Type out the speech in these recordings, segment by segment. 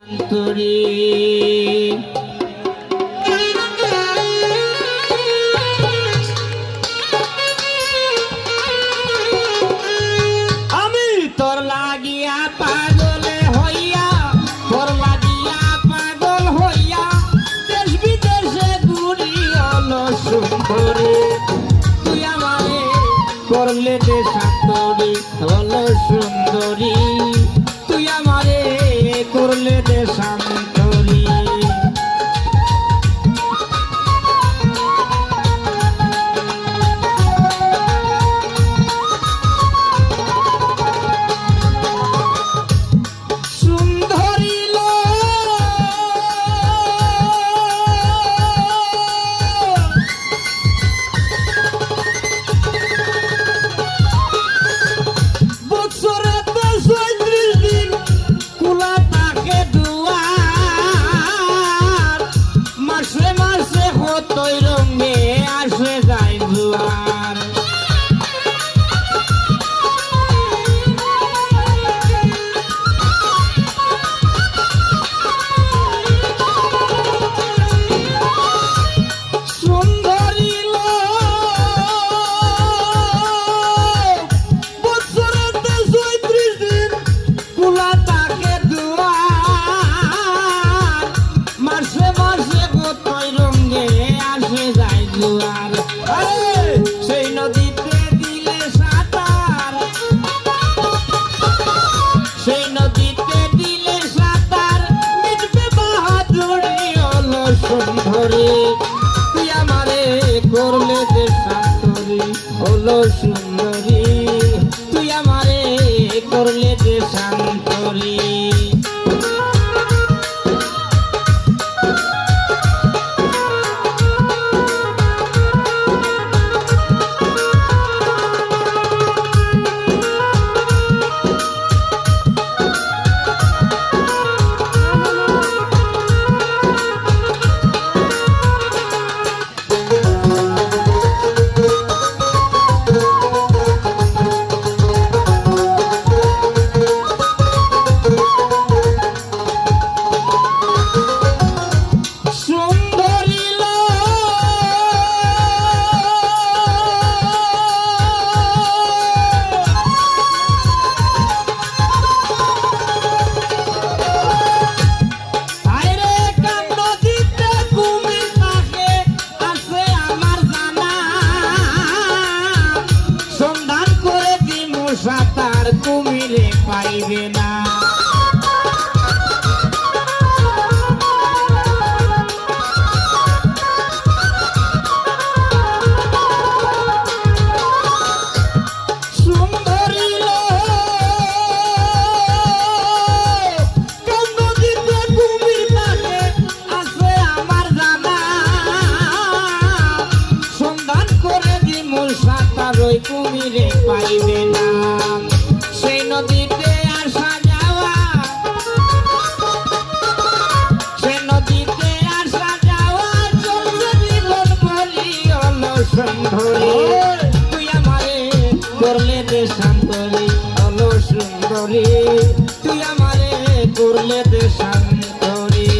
তোরে আমি তোর লাগিয়া পাগল হইয়া, তোর লাগিয়া পাগল হইয়া দেশ বিদেশে ঘুরি সুন্দরী। তুই আমারে করলে দেশান্তরী হলো সুন্দরী, তুই আমারে করলে দেশান্তরী। সেই নদীতে দিলে সাঁতার, সেই নদীতে দিলে সাঁতার মিটবে বাহাদুরি হলো সুন্দরী। তুই আমারে করলে দেশান্তরী হলো সুন্দরী, তুই আমারে করলে দেশান্তরী। সাঁতার কুমিরে পাইবে না, সুন্দরী নদীতে কুমির থাকে আছে আমার জানা, সন্ধান করে দিমু সাঁতার ওই কুমিরে পাইবে না। সেই নদীতে আসা যাওয়া, সেই নদীতে আসা যাওয়া চলছে জীবন ভরি হলো সুন্দরী। তুই আমারে করলে দেশান্তরী হলো সুন্দরী, তুই আমারে করলে দেশান্তরী।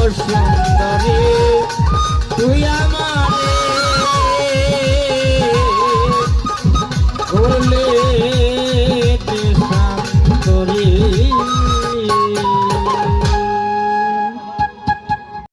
সুন্দর